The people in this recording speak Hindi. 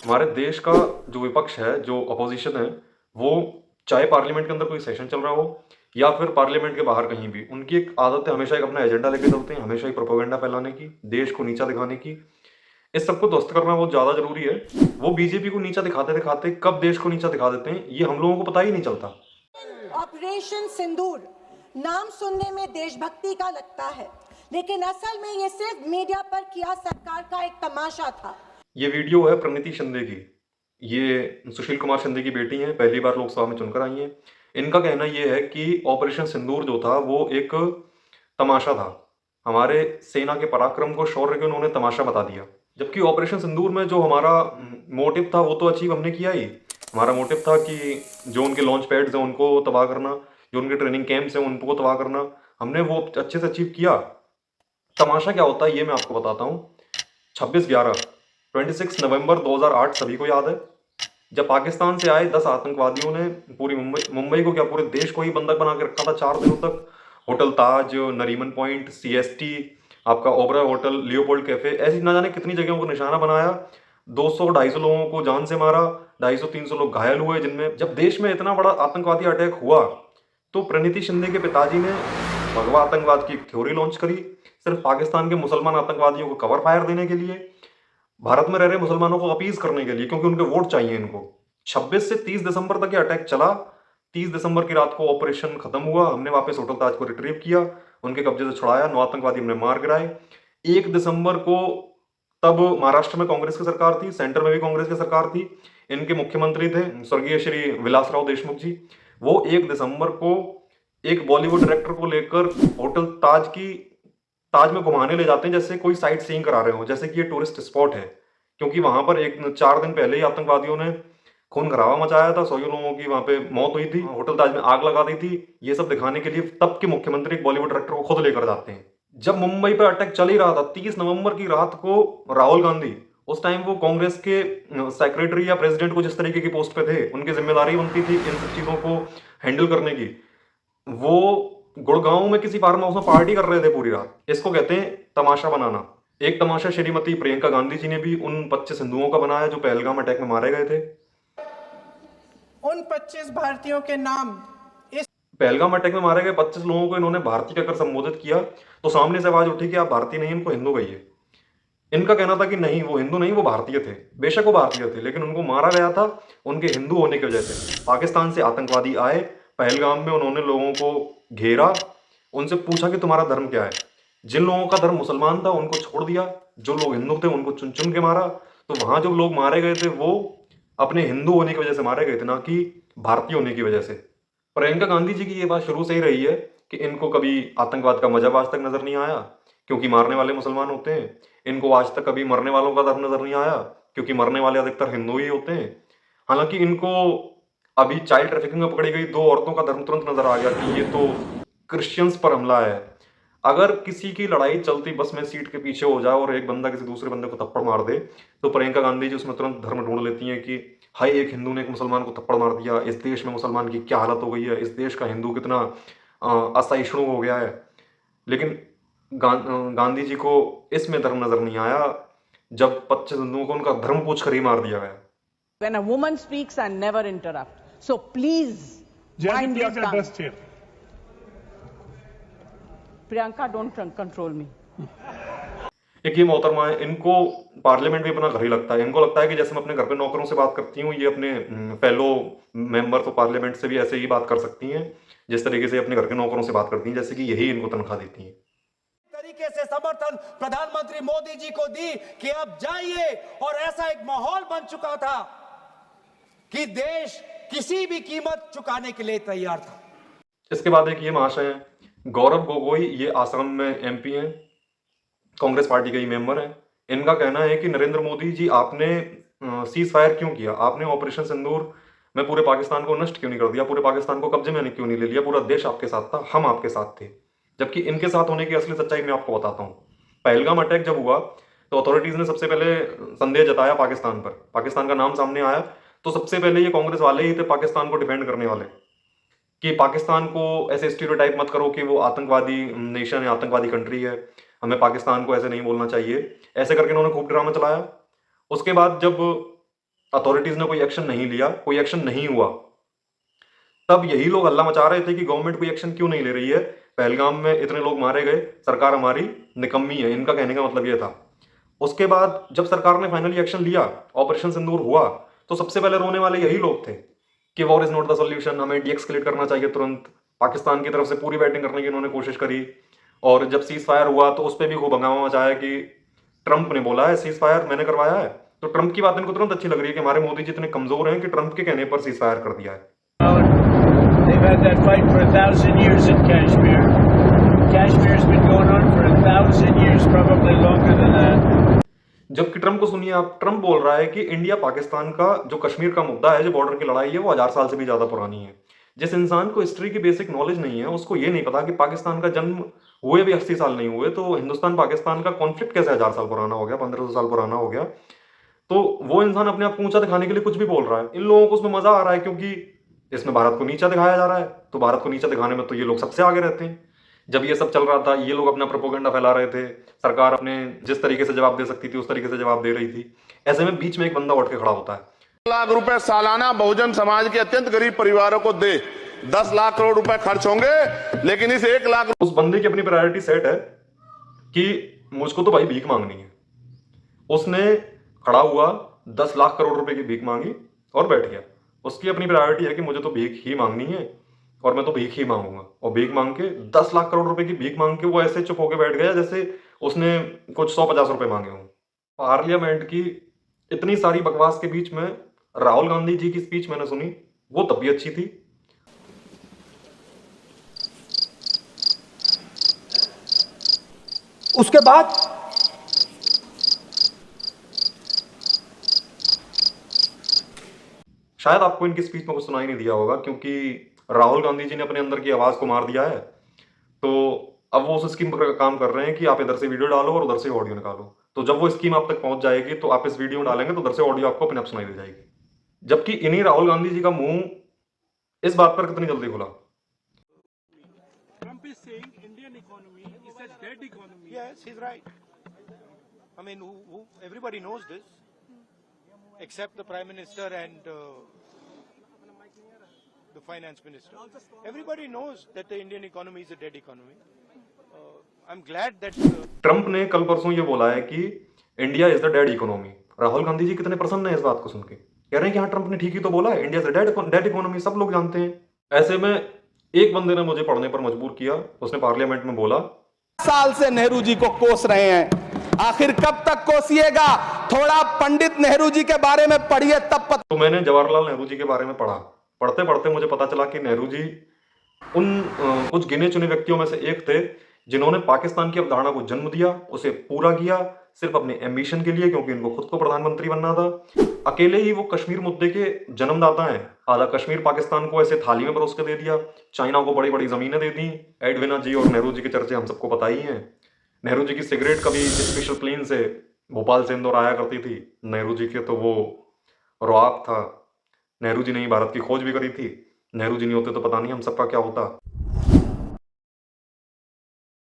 हमारे देश का जो विपक्ष है, जो अपोजिशन है, वो चाहे पार्लियामेंट के अंदर कोई सेशन चल रहा हो या फिर पार्लियामेंट के बाहर कहीं भी, उनकी एक आदत है हमेशा एक अपना एजेंडा लेके चलते हैं, हमेशा एक प्रोपेगेंडा फैलाने की, देश को नीचा दिखाने की। इस सबको ध्वस्त करना बहुत ज़्यादा ज़रूरी है। वो बीजेपी को नीचा दिखाते-दिखाते कब देश को नीचा दिखा देते हैं, ये हम लोगों को पता ही नहीं चलता। ऑपरेशन सिंदूर नाम सुनने में देशभक्ति का लगता है, लेकिन असल में ये सिर्फ मीडिया पर किया सरकार का एक तमाशा था। ये वीडियो है प्रणीति शिंदे की। ये सुशील कुमार शिंदे की बेटी हैं, पहली बार लोकसभा में चुनकर आई हैं। इनका कहना ये है कि ऑपरेशन सिंदूर जो था वो एक तमाशा था। हमारे सेना के पराक्रम को, शौर्य को उन्होंने तमाशा बता दिया। जबकि ऑपरेशन सिंदूर में जो हमारा मोटिव था वो तो अचीव हमने किया ही। हमारा मोटिव था कि जो उनके लॉन्च पैड्स हैं उनको तबाह करना, जो उनके ट्रेनिंग कैंप्स हैं उनको तबाह करना, हमने वो अच्छे से अचीव किया। तमाशा क्या होता है ये मैं आपको बताता हूँ। 26 नवंबर 2008 सभी को याद है, जब पाकिस्तान से आए 10 आतंकवादियों ने पूरी मुंबई को क्या पूरे देश को ही बंधक बना के रखा था 4 दिनों तक। होटल ताज, नरीमन पॉइंट, सीएसटी, आपका ओबरा होटल, लियोपोल्ड कैफे, ऐसी ना जाने कितनी जगहों को निशाना बनाया। 200-250 लोगों को जान से मारा, 250-300 लोग घायल हुए। जिनमें जब देश में इतना बड़ा आतंकवादी अटैक हुआ तो प्रणीति शिंदे के पिताजी ने भगवा आतंकवाद की थ्योरी लॉन्च करी, सिर्फ पाकिस्तान के मुसलमान आतंकवादियों को कवर फायर देने के लिए, भारत में रह रहे मुसलमानों को अपीज करने के लिए, क्योंकि उनके वोट चाहिए इनको। 26 से 30 दिसंबर तक ये अटैक चला। 30 दिसंबर की रात को ऑपरेशन खत्म हुआ, हमने वापस होटल ताज को रिट्रीव किया, उनके कब्जे से छुड़ाया, 9 आतंकवादी हमने मार गिराए। 1 दिसंबर को तब महाराष्ट्र में कांग्रेस की सरकार थी, सेंटर में भी कांग्रेस की सरकार थी। इनके मुख्यमंत्री थे स्वर्गीय श्री विलासराव देशमुख जी। वो 1 दिसंबर को एक बॉलीवुड डायरेक्टर को लेकर होटल ताज में घुमाने ले जाते हैं, जैसे कोई साइट सीइंग करा रहे हो, जैसे कि ये टूरिस्ट स्पॉट है। क्योंकि वहां पर 4 दिन पहले ही आतंकवादियों ने खून खराबा मचाया था, 100 लोगों की वहां पे मौत हुई थी, होटल ताज में आग लगा दी थी। ये सब दिखाने के लिए तब के मुख्यमंत्री एक बॉलीवुड डायरेक्टर को खुद लेकर जाते हैं। जब मुंबई पर अटैक चल ही रहा था 30 नवंबर की रात को, राहुल गांधी उस टाइम वो कांग्रेस के सेक्रेटरी या प्रेसिडेंट को जिस तरीके की पोस्ट पे थे, उनकी जिम्मेदारी बनती थी इन सब चीजों को हैंडल करने की। वो गुड़गांव में किसी फार्म हाउस में पार्टी कर रहे थे पूरी रात। इसको कहते हैं तमाशा बनाना। एक तमाशा श्रीमती प्रियंका गांधी जी ने भी उन 25 हिंदुओं का बनाया जो पहलगाम अटैक में मारे गए थे। उन 25 भारतीयों के नाम इस पहलगाम अटैक में मारे गए 25 लोगों को इन्होंने भारतीय कहकर संबोधित किया, तो सामने से आवाज उठी कि आप भारतीय नहीं, इनको हिंदू कहिए। इनका कहना था कि नहीं, वो हिंदू नहीं, वो भारतीय थे। बेशक वो भारतीय थे, लेकिन उनको मारा गया था उनके हिंदू होने की वजह से। पाकिस्तान से आतंकवादी आए, पहलगाम में उन्होंने लोगों को घेरा, उनसे पूछा कि तुम्हारा धर्म क्या है। जिन लोगों का धर्म मुसलमान था उनको छोड़ दिया, जो लोग हिंदू थे उनको चुन चुन के मारा। तो वहां जो लोग मारे गए थे वो अपने हिंदू होने की वजह से मारे गए थे, ना कि भारतीय होने की वजह से। प्रियंका गांधी जी की ये बात शुरू से ही रही है कि इनको कभी आतंकवाद का मजहब आज तक नजर नहीं आया, क्योंकि मारने वाले मुसलमान होते हैं। इनको आज तक कभी मरने वालों का धर्म नजर नहीं आया, क्योंकि मरने वाले अधिकतर हिंदू ही होते हैं। हालांकि इनको अभी चाइल्ड ट्रैफिकिंग में पकड़ी गई 2 औरतों का धर्म तुरंत नजर आ गया कि ये तो क्रिश्चियंस पर हमला है। अगर किसी की लड़ाई चलती बस में सीट के पीछे हो जाए और एक बंदा किसी दूसरे बंदे को थप्पड़ मार दे, तो प्रियंका गांधी जी उसमें तुरंत धर्म ढूंढ लेती हैं कि हाय, एक हिंदू ने एक मुसलमान को थप्पड़ मार दिया, इस देश में मुसलमान की क्या हालत हो गई है, इस देश का हिंदू कितना असहिष्णु हो गया है। लेकिन गांधी जी को इसमें धर्म नजर नहीं आया, जब 25 हिंदुओं को उनका धर्म पूछ कर ही मार दिया गया। When a woman speaks, I never interrupt. So please, mind your tongue. Priyanka, don't control me. एक ये मोहतरमा है, इनको पार्लियामेंट भी अपना घर ही लगता है। इनको लगता है कि जैसे मैं अपने घर पे नौकरों से बात करती हूँ, ये अपने फेलो मेंबर्स ऑफ पार्लियामेंट से भी ऐसे ही बात कर सकती हैं, जिस तरीके से अपने घर के नौकरों से बात करती हैं, जैसे कि यही इनको तनख्वाह देती हैं। तरीके से समर्थन प्रधानमंत्री मोदी जी को दी कि अब जाइए, और ऐसा एक माहौल बन चुका था कि देश किसी भी कीमत चुकाने के लिए तैयार था। इसके बाद एक ये महाशय हैं गौरव गोगोई, ये आसाम में एमपी हैं, कांग्रेस पार्टी के ही मेंबर हैं। इनका कहना है कि नरेंद्र मोदी जी, आपने सीज फायर क्यों किया, आपने ऑपरेशन सिंदूर में पूरे पाकिस्तान को नष्ट क्यों नहीं कर दिया, पूरे पाकिस्तान को कब्जे में क्यों नहीं ले लिया, पूरा देश आपके साथ था, हम आपके साथ थे। जबकि इनके साथ होने की असली सच्चाई मैं आपको बताता हूँ। पहलगाम अटैक जब हुआ तो अथॉरिटीज ने सबसे पहले संदेह जताया पाकिस्तान पर, पाकिस्तान का नाम सामने आया, तो सबसे पहले ये कांग्रेस वाले ही थे पाकिस्तान को डिफेंड करने वाले, कि पाकिस्तान को ऐसे स्टीरियोटाइप मत करो कि वो आतंकवादी नेशन है, आतंकवादी कंट्री है, हमें पाकिस्तान को ऐसे नहीं बोलना चाहिए। ऐसे करके इन्होंने खूब ड्रामा चलाया। उसके बाद जब अथॉरिटीज ने कोई एक्शन नहीं लिया, कोई एक्शन नहीं हुआ, तब यही लोग हल्ला मचा रहे थे कि गवर्नमेंट कोई एक्शन क्यों नहीं ले रही है, पहलगाम में इतने लोग मारे गए, सरकार हमारी निकम्मी है, इनका कहने का मतलब ये था। उसके बाद जब सरकार ने फाइनली एक्शन लिया, ऑपरेशन सिंदूर हुआ, तो सबसे पहले रोने वाले यही लोग थे कि war is not the solution, हमें डीएस्केलेट करना चाहिए तुरंत। पाकिस्तान की तरफ से पूरी बैटिंग करने की इन्होंने कोशिश करी, और जब सीज फायर हुआ तो उस पर भी खूब हंगामा मचाया कि ट्रंप ने बोला है सीज फायर मैंने करवाया है। तो ट्रंप की बात इनको तुरंत अच्छी लग रही है कि हमारे मोदी जी इतने कमजोर हैं कि ट्रंप के कहने पर सीज फायर कर दिया है। They've had that fight for 1,000 years in Kashmir. Kashmir's been going on for 1,000 years, probably longer than that. जबकि ट्रंप को सुनिए आप, ट्रंप बोल रहा है कि इंडिया पाकिस्तान का जो कश्मीर का मुद्दा है, जो बॉर्डर की लड़ाई है, वो 1000 साल से भी ज्यादा पुरानी है। जिस इंसान को हिस्ट्री की बेसिक नॉलेज नहीं है, उसको ये नहीं पता कि पाकिस्तान का जन्म हुए भी 80 साल नहीं हुए, तो हिंदुस्तान पाकिस्तान का कॉन्फ्लिक्ट कैसे 1000 साल पुराना हो गया, 1500 साल पुराना हो गया। तो वो इंसान अपने आप को ऊंचा दिखाने के लिए कुछ भी बोल रहा है। इन लोगों को उसमें मजा आ रहा है क्योंकि इसमें भारत को नीचा दिखाया जा रहा है, तो भारत को नीचा दिखाने में तो ये लोग सबसे आगे रहते हैं। जब ये सब चल रहा था, ये लोग अपना प्रोपोगंडा फैला रहे थे, सरकार अपने जिस तरीके से जवाब दे सकती थी उस तरीके से जवाब दे रही थी। ऐसे में बीच में एक बंदा उठ के खड़ा होता है, 1 लाख रुपए सालाना बहुजन समाज के अत्यंत गरीब परिवारों को दे, 10 लाख करोड़ रुपए खर्च होंगे, लेकिन इस 1 लाख उस बंदे की अपनी प्रायोरिटी सेट है कि मुझको तो भाई भीख मांगनी है। उसने खड़ा हुआ, 10 लाख करोड़ रुपए की भीख मांगी और बैठ गया। उसकी अपनी प्रायोरिटी है कि मुझे तो भीख ही मांगनी है और मैं तो भीख ही मांगूंगा। और भीख मांग के 10 लाख करोड़ रुपए की भीख मांग के वो ऐसे चुप होके बैठ गया जैसे उसने कुछ 150 रुपए मांगे हों। पार्लियामेंट की इतनी सारी बकवास के बीच में राहुल गांधी जी की स्पीच मैंने सुनी, वो तब भी अच्छी थी। उसके बाद शायद आपको इनकी स्पीच में कुछ सुनाई नहीं दिया होगा क्योंकि राहुल गांधी जी ने अपने अंदर की आवाज को मार दिया है। तो अब वो उस स्कीम पर काम कर रहे हैं कि आप इधर से वीडियो डालो और उधर से ऑडियो निकालो। तो जब वो स्कीम आप तक पहुंच जाएगी तो आप इस वीडियो में डालेंगे तो उधर से ऑडियो आपको अपने आप सुनाई दे जाएगी। जबकि इन्हीं राहुल गांधी जी का मुंह इस बात पर कितनी जल्दी खुला। Trump is saying Indian economy is a dead economy. Yes, he's right. I mean, everybody knows this, except the Prime Minister and the Finance Minister. Everybody knows that the Indian economy is a dead economy. I'm glad that Trump ने कल परसों ये बोला है कि India is the dead economy. Rahul Gandhi ji कितने प्रसन्न हैं इस बात को सुन के, कह रहे हैं कि हाँ ट्रंप ने ठीक ही तो बोला है, India is the dead economy, सब लोग जानते हैं। ऐसे में एक बंदे ने मुझे पढ़ने पर मजबूर किया, उसने पार्लियामेंट में बोला, साल से नेहरू जी को कोस रहे हैं, आखिर कब तक कोसिएगा? थोड़ा पंडित नेहरू जी के बारे में पढ़िए तब पता। तो मैंने जवाहरलाल नेहरू जी के बारे में पढ़ा। पढ़ते पढ़ते मुझे पता चला कि नेहरू जी उन कुछ गिने चुने व्यक्तियों में से एक थे जिन्होंने पाकिस्तान की अवधारणा को जन्म दिया, उसे पूरा किया सिर्फ अपने एम्बिशन के लिए, क्योंकि इनको खुद को प्रधानमंत्री बनना था। अकेले ही वो कश्मीर मुद्दे के जन्मदाता हैं। आधा कश्मीर पाकिस्तान को ऐसे थाली में परोस के दे दिया, चाइना को बड़ी बड़ी जमीनें दे दी। एडविना जी और नेहरू जी के चर्चे हम सबको पता ही हैं। नेहरू जी की सिगरेट कभी स्पेशल प्लेन से भोपाल से इंदौर आया करती थी, नेहरू जी के तो वो रुआब था। नेहरू जी ने ही भारत की खोज भी करी थी, नेहरू जी नहीं होते तो पता नहीं हम सबका क्या होता।